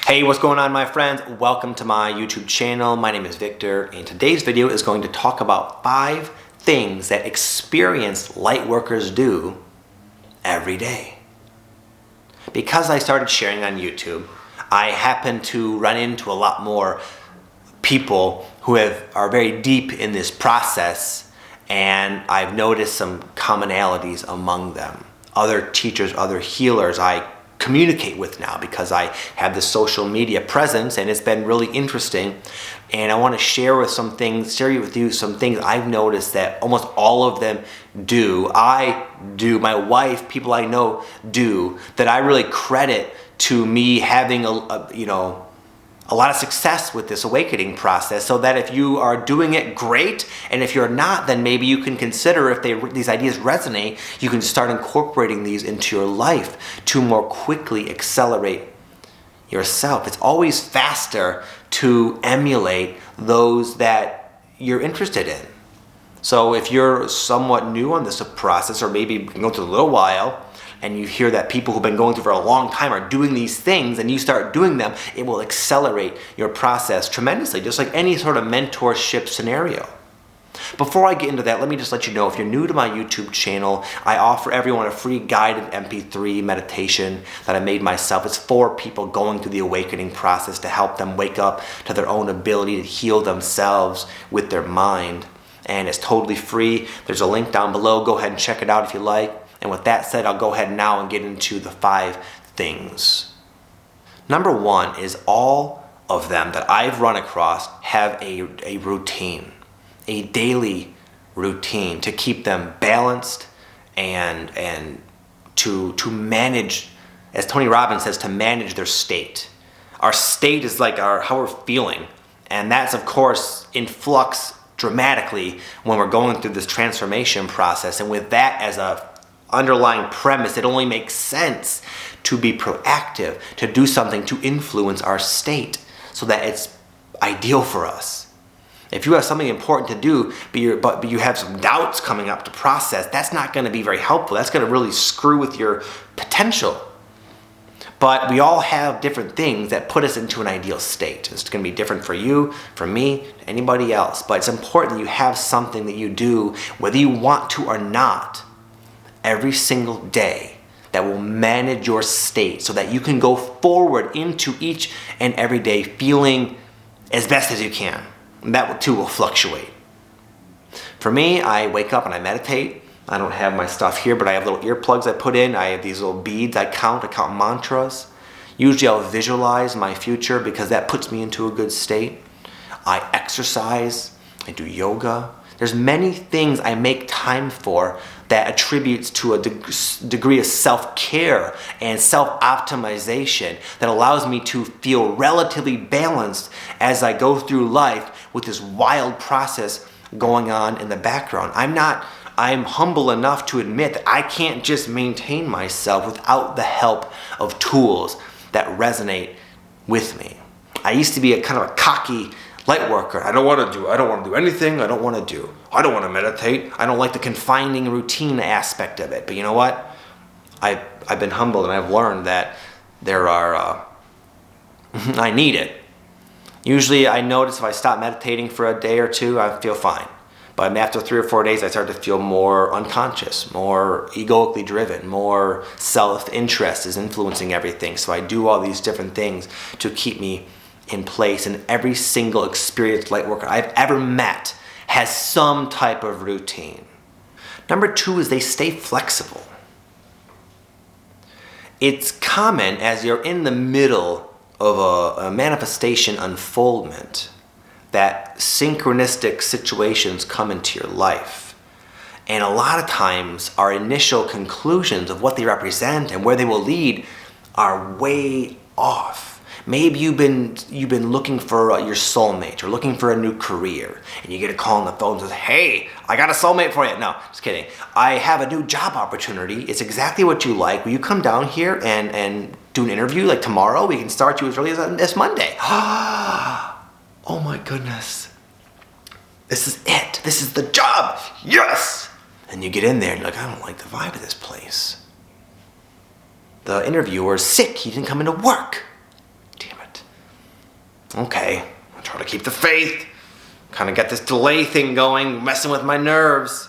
Hey, what's going on, my friends? Welcome to my YouTube channel. My name is Victor, and today's video is going to talk about 5 things that experienced Lightworkers do every day. Because I started sharing on YouTube, I happen to run into a lot more people who are very deep in this process, and I've noticed some commonalities among them. Other teachers, other healers I communicate with now because I have the social media presence, and it's been really interesting. And I want to share with you some things I've noticed that almost all of them do. I do, my wife, people I know do, that I really credit to me having a lot of success with this awakening process, so that if you are doing it, great, and if you're not, then maybe you can consider, if these ideas resonate, you can start incorporating these into your life to more quickly accelerate yourself. It's always faster to emulate those that you're interested in. So if you're somewhat new on this process, or maybe going through a little while, and you hear that people who've been going through for a long time are doing these things, and you start doing them, it will accelerate your process tremendously, just like any sort of mentorship scenario. Before I get into that, let me just let you know, if you're new to my YouTube channel, I offer everyone a free guided MP3 meditation that I made myself. It's for people going through the awakening process to help them wake up to their own ability to heal themselves with their mind. And it's totally free. There's a link down below. Go ahead and check it out if you like. And with that said, I'll go ahead now and get into the 5 things. Number 1 is all of them that I've run across have a routine, a daily routine to keep them balanced and to manage, as Tony Robbins says, to manage their state. Our state is like how we're feeling, and that's of course in flux dramatically when we're going through this transformation process. And with that as a underlying premise, it only makes sense to be proactive, to do something to influence our state so that it's ideal for us. If you have something important to do, but you have some doubts coming up to process, that's not going to be very helpful. That's going to really screw with your potential. But we all have different things that put us into an ideal state. It's going to be different for you, for me, anybody else. But it's important that you have something that you do, whether you want to or not, every single day, that will manage your state so that you can go forward into each and every day feeling as best as you can. And that too will fluctuate. For me, I wake up and I meditate. I don't have my stuff here, but I have little earplugs I put in. I have these little beads I count mantras. Usually I'll visualize my future because that puts me into a good state. I exercise. I do yoga. There's many things I make time for that attributes to a degree of self-care and self-optimization that allows me to feel relatively balanced as I go through life with this wild process going on in the background. I'm humble enough to admit that I can't just maintain myself without the help of tools that resonate with me. I used to be a kind of a cocky light worker. I don't want to do anything. I don't want to meditate. I don't like the confining routine aspect of it. But you know what? I've been humbled, and I've learned that there are, I need it. Usually I notice if I stop meditating for a day or two, I feel fine. But after 3 or 4 days, I start to feel more unconscious, more egoically driven, more self-interest is influencing everything. So I do all these different things to keep me in place, and every single experienced lightworker I've ever met has some type of routine. Number 2 is they stay flexible. It's common as you're in the middle of a manifestation unfoldment that synchronistic situations come into your life. And a lot of times our initial conclusions of what they represent and where they will lead are way off. Maybe you've been looking for your soulmate, or looking for a new career, and you get a call on the phone that says, "Hey, I got a soulmate for you." No, just kidding. "I have a new job opportunity. It's exactly what you like. Will you come down here and do an interview like tomorrow? We can start you as early as Monday." Oh my goodness. This is it. This is the job. Yes! And you get in there and you're like, "I don't like the vibe of this place. The interviewer is sick. He didn't come into work. Damn it." Okay, I try to keep the faith. Kind of got this delay thing going, messing with my nerves.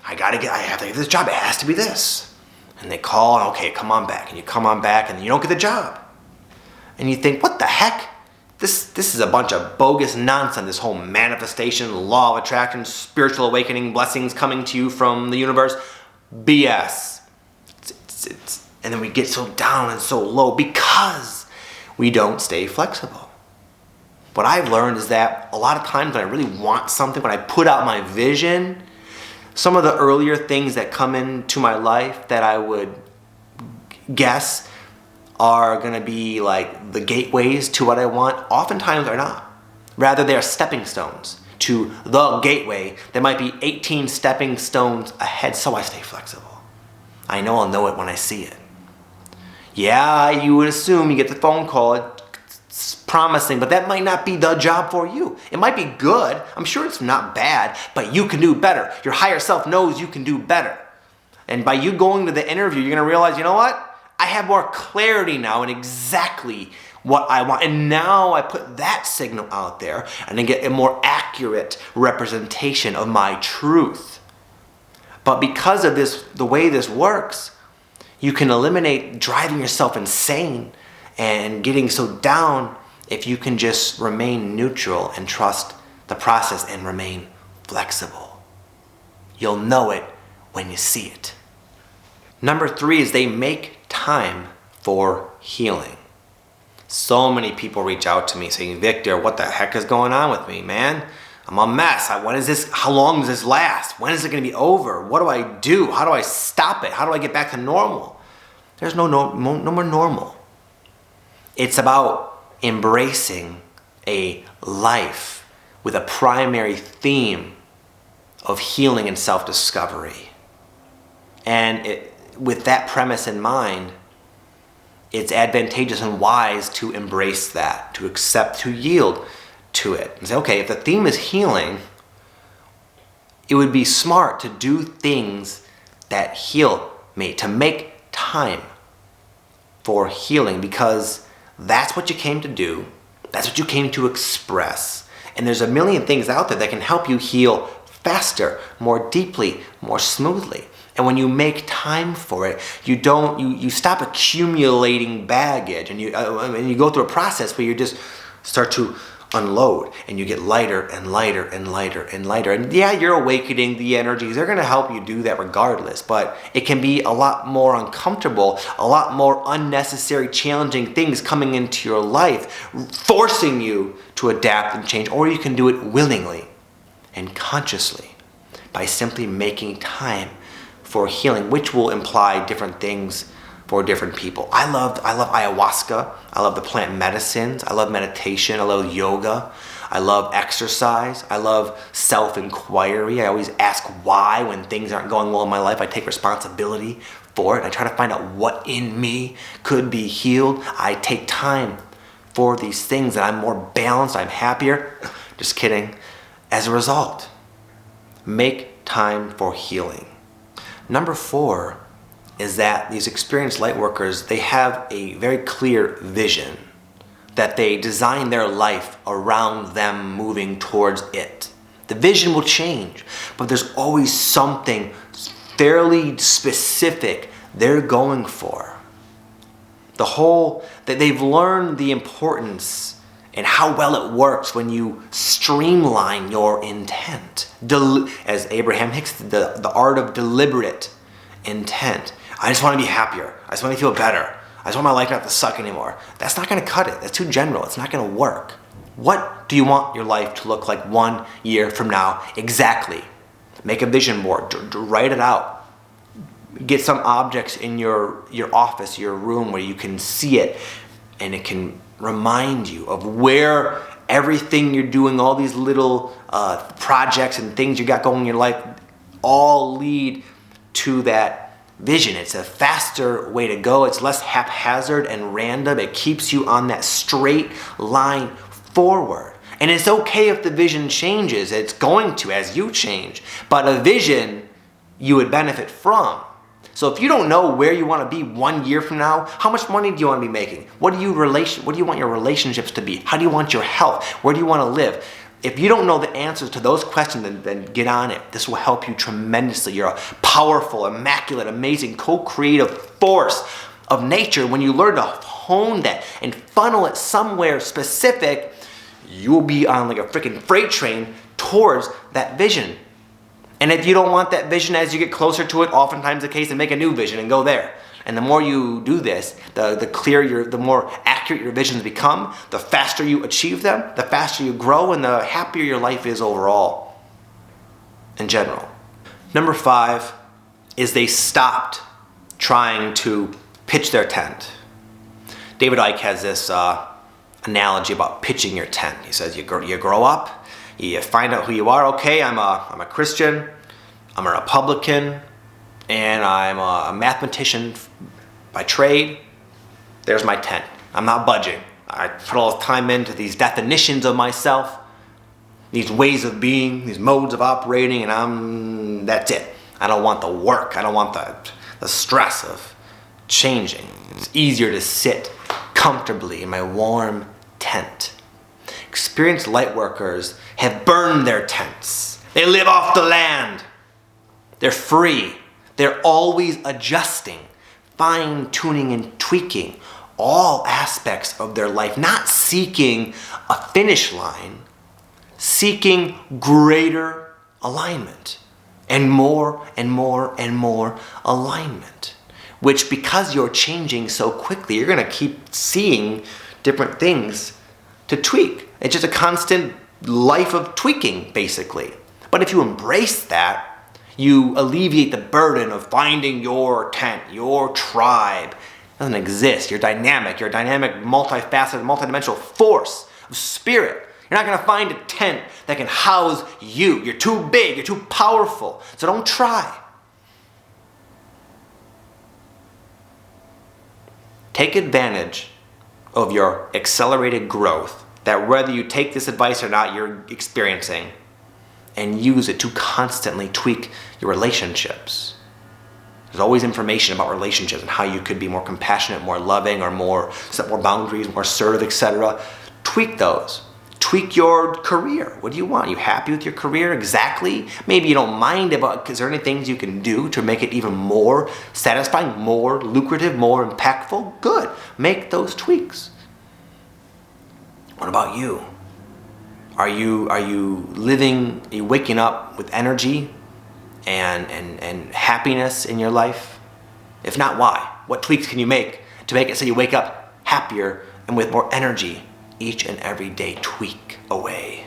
I have to get this job. It has to be this. And they call, and okay, come on back. And you come on back, and you don't get the job. And you think, what the heck? This is a bunch of bogus nonsense, this whole manifestation, law of attraction, spiritual awakening, blessings coming to you from the universe. BS. And then we get so down and so low because we don't stay flexible. What I've learned is that a lot of times when I really want something, when I put out my vision, some of the earlier things that come into my life that I would guess are going to be like the gateways to what I want, oftentimes are not. Rather, they are stepping stones to the gateway. There might be 18 stepping stones ahead, so I stay flexible. I know I'll know it when I see it. Yeah, you would assume you get the phone call, it's promising, but that might not be the job for you. It might be good. I'm sure it's not bad, but you can do better. Your higher self knows you can do better. And by you going to the interview, you're going to realize, you know what? I have more clarity now in exactly what I want. And now I put that signal out there and I get a more accurate representation of my truth. But because of this, the way this works, you can eliminate driving yourself insane and getting so down if you can just remain neutral and trust the process and remain flexible. You'll know it when you see it. Number 3 is they make time for healing. So many people reach out to me saying, Victor, what the heck is going on with me, man? I'm a mess. When is this? How long does this last? When is it going to be over? What do I do? How do I stop it? How do I get back to normal? There's no more normal. It's about embracing a life with a primary theme of healing and self-discovery. And with that premise in mind, it's advantageous and wise to embrace that, to accept, to yield to it. And say, okay, if the theme is healing, it would be smart to do things that heal me, to make time for healing, because that's what you came to do. That's what you came to express. And there's a million things out there that can help you heal faster, more deeply, more smoothly. And when you make time for it, you stop accumulating baggage, and you go through a process where you just start to unload, and you get lighter and lighter and lighter and lighter. And yeah, you're awakening the energies. They're going to help you do that regardless, but it can be a lot more uncomfortable, a lot more unnecessary, challenging things coming into your life, forcing you to adapt and change, or you can do it willingly and consciously by simply making time for healing, which will imply different things for different people. I love ayahuasca. I love the plant medicines. I love meditation. I love yoga. I love exercise. I love self-inquiry. I always ask why when things aren't going well in my life. I take responsibility for it. I try to find out what in me could be healed. I take time for these things, and I'm more balanced. I'm happier. Just kidding. As a result, make time for healing. Number 4 is that these experienced light workers, they have a very clear vision, that they design their life around them moving towards it. The vision will change, but there's always something fairly specific they're going for. That they've learned the importance and how well it works when you streamline your intent. As Abraham Hicks, the art of deliberate intent. I just want to be happier. I just want to feel better. I just want my life not to suck anymore. That's not going to cut it. That's too general. It's not going to work. What do you want your life to look like 1 year from now exactly? Make a vision board. Write it out. Get some objects in your office, your room, where you can see it, and it can remind you of where everything you're doing, all these little projects and things you got going in your life, all lead to that vision. It's a faster way to go. It's less haphazard and random. It keeps you on that straight line forward. And it's okay if the vision changes. It's going to as you change. But a vision you would benefit from. So if you don't know where you want to be 1 year from now, how much money do you want to be making? What do you want your relationships to be? How do you want your health? Where do you want to live? If you don't know the answers to those questions, then get on it. This will help you tremendously. You're a powerful, immaculate, amazing, co-creative force of nature. When you learn to hone that and funnel it somewhere specific, you'll be on like a freaking freight train towards that vision. And if you don't want that vision as you get closer to it, oftentimes the case, and make a new vision and go there. And the more you do this, the clearer, the more accurate your visions become, the faster you achieve them, the faster you grow, and the happier your life is overall, in general. Number 5 is they stopped trying to pitch their tent. David Icke has this analogy about pitching your tent. He says you grow up, you find out who you are. Okay, I'm a Christian, I'm a Republican, and I'm a mathematician by trade. There's my tent. I'm not budging. I put all the time into these definitions of myself, these ways of being, these modes of operating, and that's it. I don't want the work. I don't want the stress of changing. It's easier to sit comfortably in my warm tent. Experienced lightworkers have burned their tents. They live off the land. They're free. They're always adjusting, fine-tuning and tweaking all aspects of their life, not seeking a finish line, seeking greater alignment and more and more and more alignment, which because you're changing so quickly, you're going to keep seeing different things to tweak. It's just a constant life of tweaking, basically. But if you embrace that, you alleviate the burden of finding your tent, your tribe. It doesn't exist. You're dynamic. You're a dynamic, multifaceted, multidimensional force of spirit. You're not going to find a tent that can house you. You're too big. You're too powerful. So don't try. Take advantage of your accelerated growth, that whether you take this advice or not, you're experiencing, and use it to constantly tweak your relationships. There's always information about relationships and how you could be more compassionate, more loving, or set more boundaries, more assertive, etc. Tweak those. Tweak your career. What do you want? Are you happy with your career exactly? Maybe you don't mind it, but is there any things you can do to make it even more satisfying, more lucrative, more impactful? Good. Make those tweaks. What about you? Are you living, are you waking up with energy and happiness in your life? If not, why? What tweaks can you make to make it so you wake up happier and with more energy each and every day? Tweak away.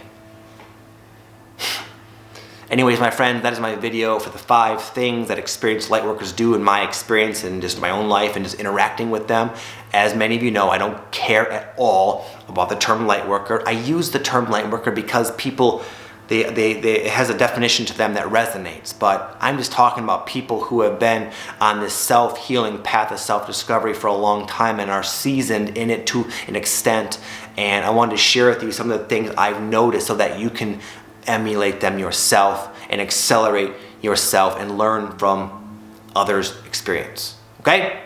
Anyways, my friend, that is my video for the 5 things that experienced lightworkers do in my experience and just my own life and just interacting with them. As many of you know, I don't care at all about the term lightworker. I use the term lightworker because people, it has a definition to them that resonates, but I'm just talking about people who have been on this self-healing path of self-discovery for a long time and are seasoned in it to an extent. And I wanted to share with you some of the things I've noticed so that you can emulate them yourself and accelerate yourself and learn from others' experience. Okay?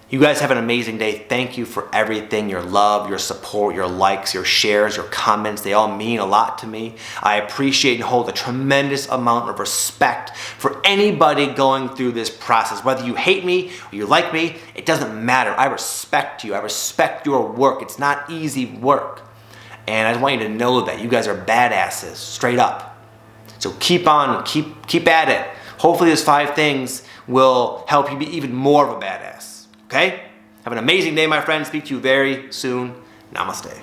You guys have an amazing day. Thank you for everything, your love, your support, your likes, your shares, your comments. They all mean a lot to me. I appreciate and hold a tremendous amount of respect for anybody going through this process. Whether you hate me or you like me, it doesn't matter. I respect you. I respect your work. It's not easy work. And I just want you to know that you guys are badasses, straight up. So keep on, keep at it. Hopefully these 5 things will help you be even more of a badass. Okay? Have an amazing day, my friends. Speak to you very soon. Namaste.